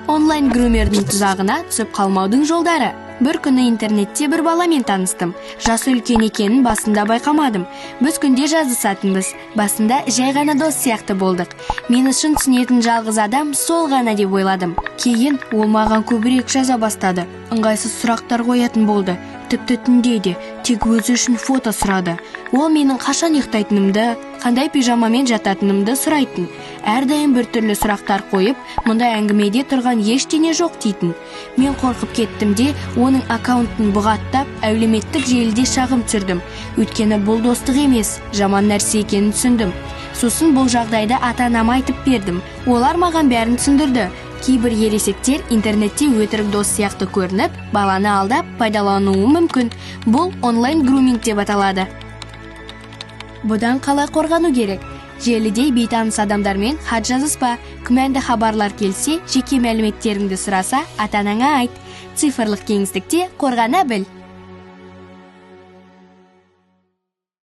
Онлайн грумердің тұзағына түсіп қалмаудың жолдары. Бір күні интернетте бір баламен таныстым. Жасы үлкен екенін басында байқамадым. Біз күнде жазысатынбыз. Басында жай ғана дос сияқты болдық. Мені шын түсінетін жалғыз адам сол ғана деп ойладым. Кейін ол маған көбірек жаза бастады. Ыңғайсыз сұрақтар қоятын болды. Тіпті түнде де тек өзі үшін фото сұрады. Ол менің қашан ұйықтайтынымды, қандай пижамамен жататынымды сұрайтын. Әрдайым бір түрлі сұрақтар қойып, мұндай әңгімеде тұрған ештеңе жоқ дейтін. Мен қорқып кеттім де, оның аккаунтын бұғаттап, әлеуметтік желіде шағым түсірдім. Өйткені бұл достық емес, жаман нәрсе екенін түсіндім. Сосын бұл жағдайды ата-анама айтып бердім. Олар маған бәрін түсіндірді. Кейбір ересектер интернетте өтірік дос сияқты көрініп, баланы алдап пайдалануы мүмкін. Бұл онлайн груминг деп аталады. Бұдан қалай қорғану керек? Желіде бейтаныс адамдармен хат жазыспа. Күмәнді хабарлар келсе, жеке мәліметтеріңді сұраса, ата-анаңа айт. Цифрлық кеңістікте қорғана біл.